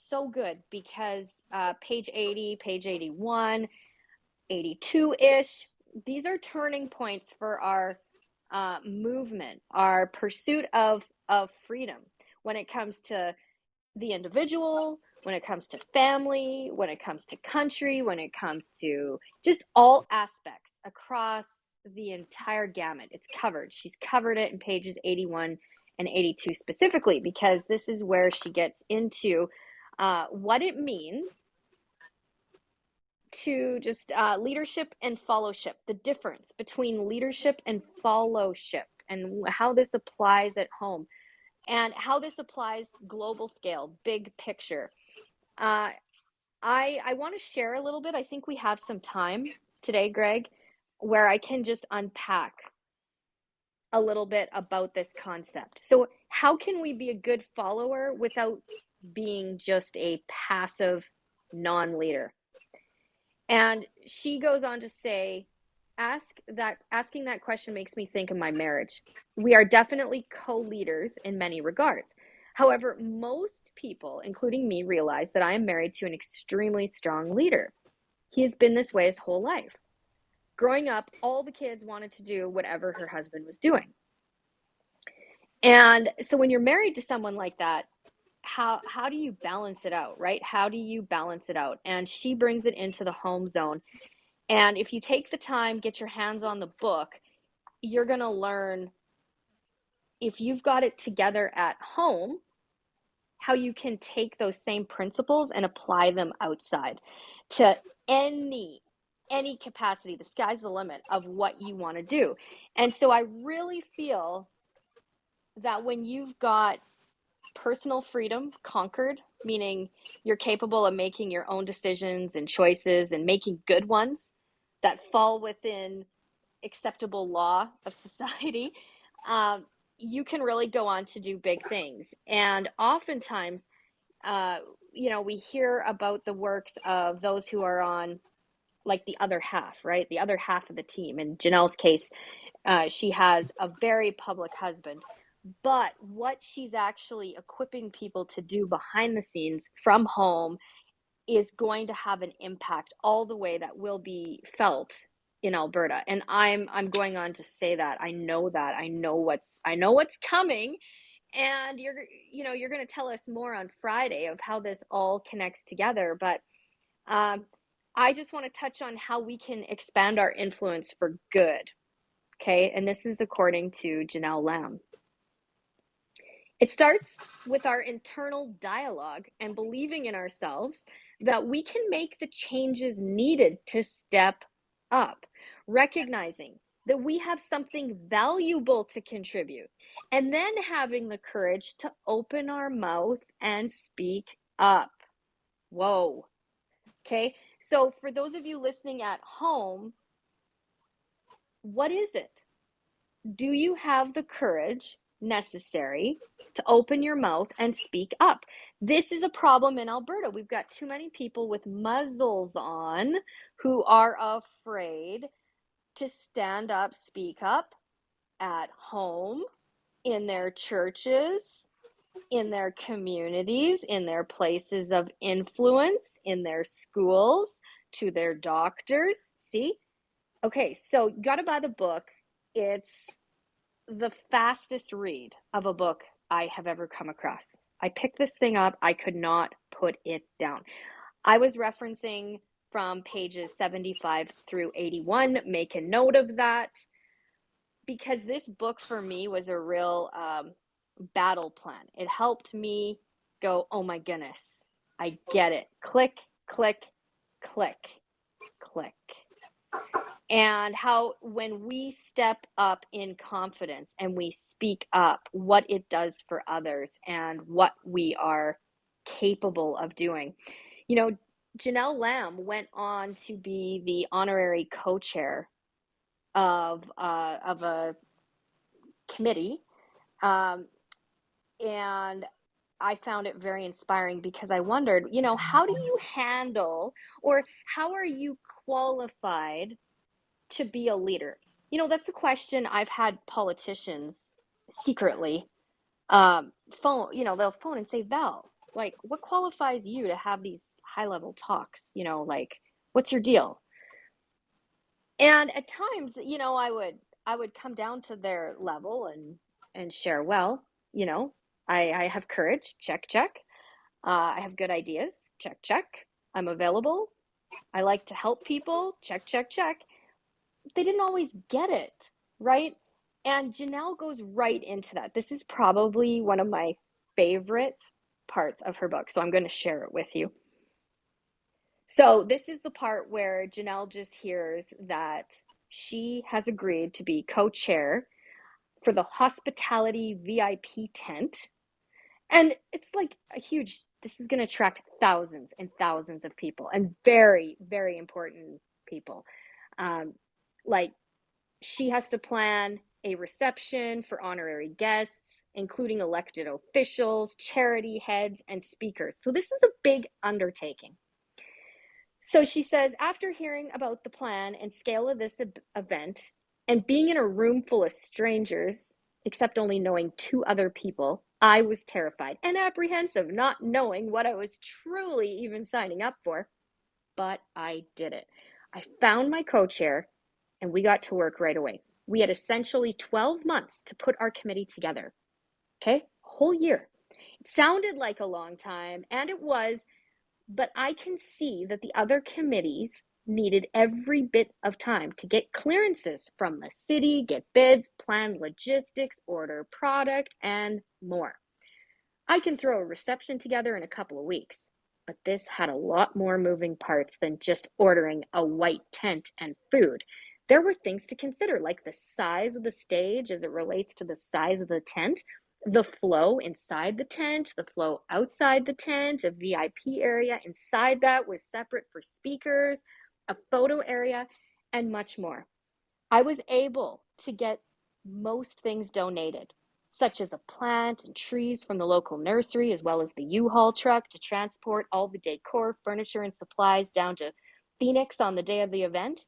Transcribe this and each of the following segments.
so good because page 80, page 81, 82-ish, these are turning points for our movement, our pursuit of freedom when it comes to the individual, when it comes to family, when it comes to country, when it comes to just all aspects across the entire gamut. It's covered. She's covered it in pages 81 and 82 specifically, because this is where she gets into what it means to just leadership and fellowship, the difference between leadership and fellowship, and how this applies at home, and how this applies global scale, big picture. Uh, I want to share a little bit. I think we have some time today, Greg, where I can just unpack a little bit about this concept. So how can we be a good follower without being just a passive non-leader? And she goes on to say, asking that question makes me think of my marriage. We are definitely co-leaders in many regards. However, most people, including me, realize that I am married to an extremely strong leader. He has been this way his whole life. Growing up, all the kids wanted to do whatever her husband was doing. And so when you're married to someone like that, how do you balance it out, right? How do you balance it out? And she brings it into the home zone. And if you take the time, get your hands on the book, you're going to learn, if you've got it together at home, how you can take those same principles and apply them outside to any capacity. The sky's the limit of what you want to do. And so I really feel that when you've got personal freedom conquered, meaning you're capable of making your own decisions and choices and making good ones that fall within acceptable law of society, you can really go on to do big things. And oftentimes, we hear about the works of those who are on, like, the other half, right? The other half of the team. In Janelle's case, she has a very public husband. But what she's actually equipping people to do behind the scenes from home is going to have an impact all the way that will be felt in Alberta. And I'm going on to say that I know what's coming, and you're going to tell us more on Friday of how this all connects together. But I just want to touch on how we can expand our influence for good. Okay, and this is according to Janel Lamb. It starts with our internal dialogue and believing in ourselves that we can make the changes needed to step up, recognizing that we have something valuable to contribute, and then having the courage to open our mouth and speak up. Whoa. Okay, so for those of you listening at home, what is it? Do you have the courage necessary to open your mouth and speak up? This is a problem in Alberta. We've got too many people with muzzles on who are afraid to stand up, speak up at home, in their churches, in their communities, in their places of influence, in their schools, to their doctors. See? Okay, so you got to buy the book. It's the fastest read of a book I have ever come across. I picked this thing up. I could not put it down. I was referencing from pages 75 through 81. Make a note of that, because this book for me was a real battle plan. It helped me go, oh my goodness, I get it. Click, click, click, click. And how when we step up in confidence and we speak up, what it does for others and what we are capable of doing. Janel Lamb went on to be the honorary co-chair of a committee, and I found it very inspiring, because I wondered, how do you handle, or how are you qualified to be a leader? That's a question I've had politicians secretly they'll phone and say, Val, Like, what qualifies you to have these high level talks? Like, what's your deal? And at times, I would come down to their level and share, well, you know, I have courage, check, check. I have good ideas, check, check. I'm available. I like to help people, check, check, check. They didn't always get it, right? And Janelle goes right into that. This is probably one of my favorite parts of her book, so I'm going to share it with you. So, this is the part where Janelle just hears that she has agreed to be co chair for the hospitality VIP tent. And it's like this is going to attract thousands and thousands of people and very, very important people. Um, like, she has to plan a reception for honorary guests, including elected officials, charity heads, and speakers. So, this is a big undertaking. So she says, after hearing about the plan and scale of this event and being in a room full of strangers, except only knowing two other people, I was terrified and apprehensive, not knowing what I was truly even signing up for. But I did it. I found my co chair and we got to work right away. We had essentially 12 months to put our committee together. Okay? A whole year. It sounded like a long time, and it was, but I can see that the other committees needed every bit of time to get clearances from the city, get bids, plan logistics, order product, and more. I can throw a reception together in a couple of weeks, but this had a lot more moving parts than just ordering a white tent and food. There were things to consider, like the size of the stage as it relates to the size of the tent, the flow inside the tent, the flow outside the tent, a VIP area inside that was separate for speakers, a photo area, and much more. I was able to get most things donated, such as a plant and trees from the local nursery, as well as the U-Haul truck to transport all the decor, furniture, and supplies down to Phoenix on the day of the event.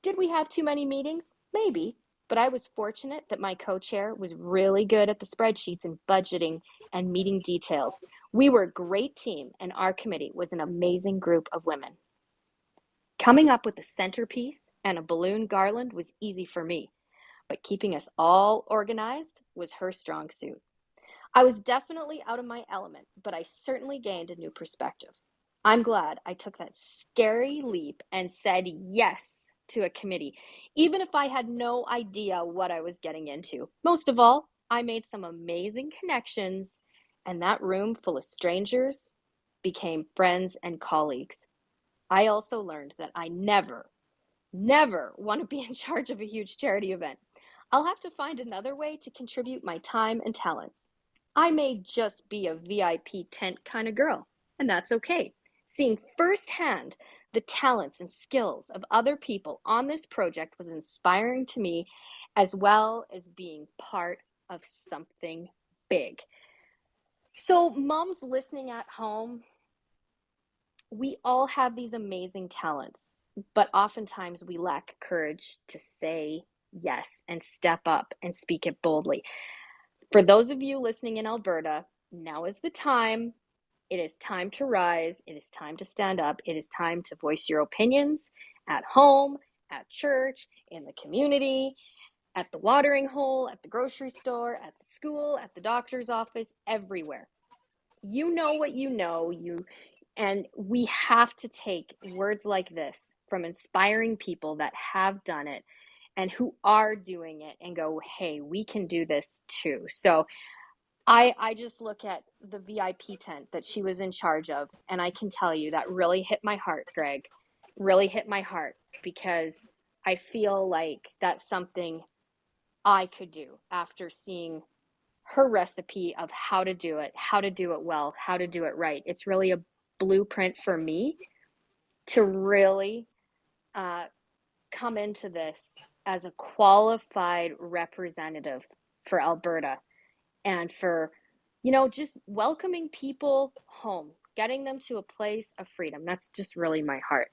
Did we have too many meetings? Maybe, but I was fortunate that my co-chair was really good at the spreadsheets and budgeting and meeting details. We were a great team, and our committee was an amazing group of women. Coming up with a centerpiece and a balloon garland was easy for me, but keeping us all organized was her strong suit. I was definitely out of my element, but I certainly gained a new perspective. I'm glad I took that scary leap and said yes to a committee, even if I had no idea what I was getting into. Most of all, I made some amazing connections, and that room full of strangers became friends and colleagues. I also learned that I never, never want to be in charge of a huge charity event. I'll have to find another way to contribute my time and talents. I may just be a VIP tent kind of girl, and that's okay. Seeing firsthand the talents and skills of other people on this project was inspiring to me, as well as being part of something big. So, moms listening at home, we all have these amazing talents, but oftentimes we lack courage to say yes and step up and speak it boldly. For those of you listening in Alberta, now is the time. It is time to rise. It is time to stand up. It is time to voice your opinions at home, at church, in the community, at the watering hole, at the grocery store, at the school, at the doctor's office, everywhere. You know what you know, and we have to take words like this from inspiring people that have done it and who are doing it and go, hey, we can do this too. So I just look at the VIP tent that she was in charge of, and I can tell you that really hit my heart, Greg. Really hit my heart, because I feel like that's something I could do after seeing her recipe of how to do it well, how to do it right. It's really a blueprint for me to really uh, come into this as a qualified representative for Alberta, and for, just welcoming people home, getting them to a place of freedom. That's just really my heart.